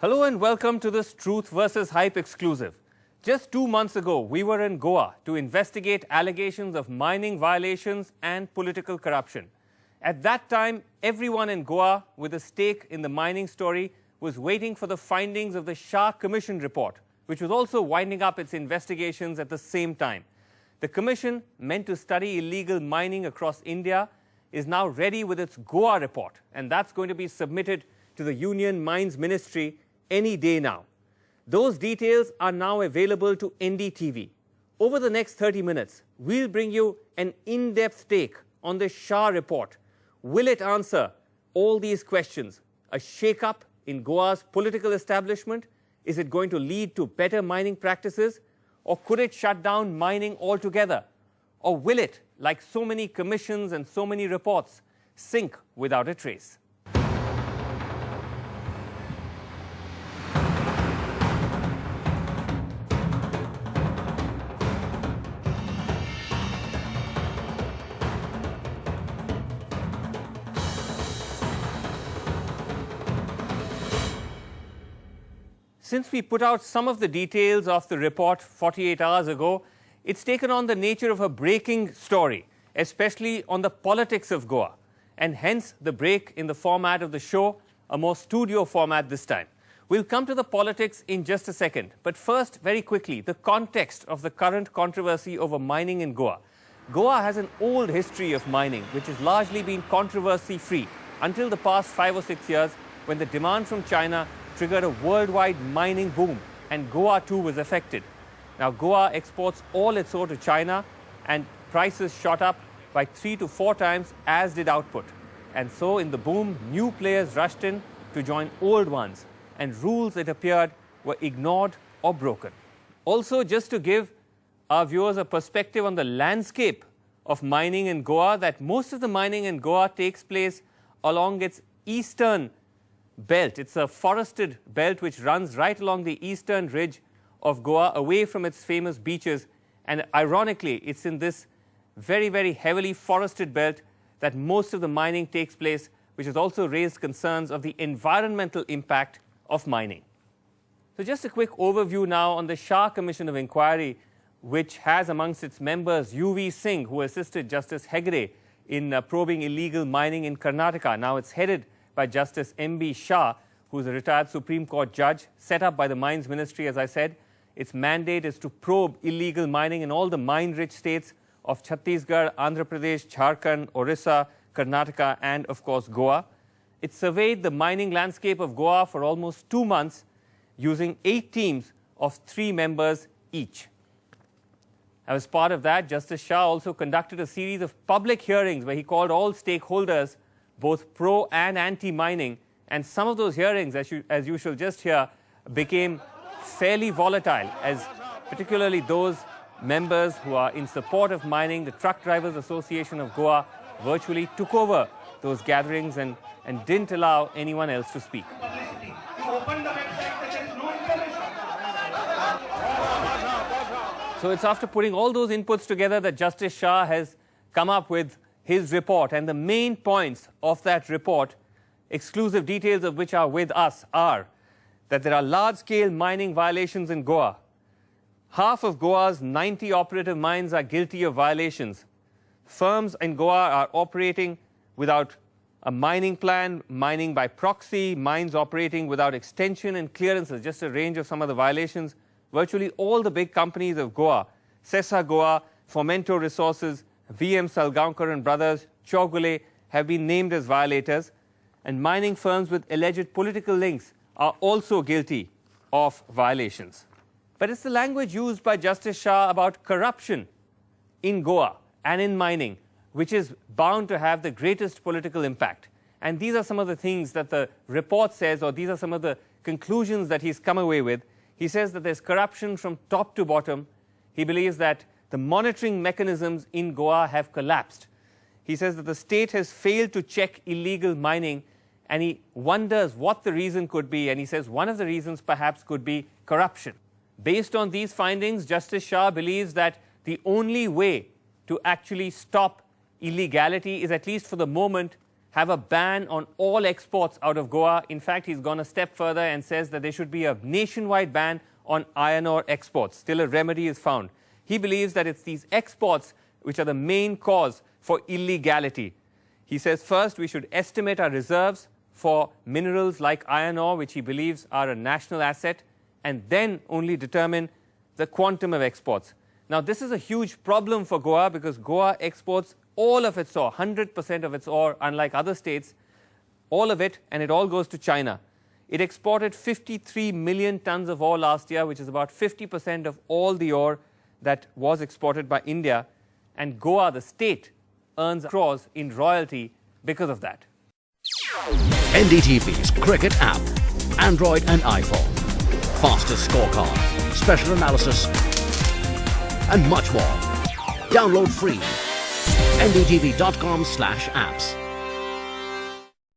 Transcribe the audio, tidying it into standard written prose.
Hello and welcome to this Truth versus Hype exclusive. Just 2 months ago, we were in Goa to investigate allegations of mining violations and political corruption. At that time, everyone in Goa with a stake in the mining story was waiting for the findings of the Shah Commission report, which was also winding up its investigations at the same time. The commission, meant to study illegal mining across India, is now ready with its Goa report, and that's going to be submitted to the Union Mines Ministry any day now. Those details are now available to NDTV. Over the next 30 minutes, we'll bring you an in-depth take on the Shah report. Will it answer all these questions? A shake-up in Goa's political establishment? Is it going to lead to better mining practices? Or could it shut down mining altogether? Or will it, like so many commissions and so many reports, sink without a trace? Since we put out some of the details of the report 48 hours ago, it's taken on the nature of a breaking story, especially on the politics of Goa, and hence the break in the format of the show, a more studio format this time. We'll come to the politics in just a second, but first, very quickly, the context of the current controversy over mining in Goa. Goa has an old history of mining, which has largely been controversy-free until the past 5 or 6 years, when the demand from China triggered a worldwide mining boom, and Goa too was affected. Now, Goa exports all its ore to China, and prices shot up by 3 to 4 times, as did output. And so, in the boom, new players rushed in to join old ones, and rules, it appeared, were ignored or broken. Also, just to give our viewers a perspective on the landscape of mining in Goa, that most of the mining in Goa takes place along its eastern belt. It's a forested belt which runs right along the eastern ridge of Goa, away from its famous beaches. And ironically, it's in this very, very heavily forested belt that most of the mining takes place, which has also raised concerns of the environmental impact of mining. So just a quick overview now on the Shah Commission of Inquiry, which has amongst its members U.V. Singh, who assisted Justice Hegde in probing illegal mining in Karnataka. Now it's headed by Justice M.B. Shah, who is a retired Supreme Court judge, set up by the Mines Ministry, as I said. Its mandate is to probe illegal mining in all the mine-rich states of Chhattisgarh, Andhra Pradesh, Jharkhand, Orissa, Karnataka, and, of course, Goa. It surveyed the mining landscape of Goa for almost 2 months, using 8 teams of 3 members each. As part of that, Justice Shah also conducted a series of public hearings where he called all stakeholders, both pro and anti-mining, and some of those hearings, as you shall just hear, became fairly volatile, as particularly those members who are in support of mining, the Truck Drivers Association of Goa, virtually took over those gatherings and didn't allow anyone else to speak. So it's after putting all those inputs together that Justice Shah has come up with his report, and the main points of that report, exclusive details of which are with us, are that there are large-scale mining violations in Goa. Half of Goa's 90 operative mines are guilty of violations. Firms in Goa are operating without a mining plan, mining by proxy, mines operating without extension and clearances, just a range of some of the violations. Virtually all the big companies of Goa, Sesa Goa, Fomento Resources, VM Salgaonkar and Brothers, Chogule, have been named as violators, and mining firms with alleged political links are also guilty of violations. But it's the language used by Justice Shah about corruption in Goa and in mining which is bound to have the greatest political impact. And these are some of the things that the report says, or these are some of the conclusions that he's come away with. He says that there's corruption from top to bottom. He believes that the monitoring mechanisms in Goa have collapsed. He says that the state has failed to check illegal mining, and he wonders what the reason could be, and he says one of the reasons perhaps could be corruption. Based on these findings, Justice Shah believes that the only way to actually stop illegality is, at least for the moment, have a ban on all exports out of Goa. In fact, he's gone a step further and says that there should be a nationwide ban on iron ore exports till a remedy is found. He believes that it's these exports which are the main cause for illegality. He says first we should estimate our reserves for minerals like iron ore, which he believes are a national asset, and then only determine the quantum of exports. Now, this is a huge problem for Goa because Goa exports all of its ore, 100% of its ore, unlike other states, all of it, and it all goes to China. It exported 53 million tons of ore last year, which is about 50% of all the ore that was exported by India, and Goa, the state, earns crores in royalty because of that. NDTV's cricket app, Android and iPhone, fastest scorecard, special analysis, and much more. Download free. ndtv.com/apps.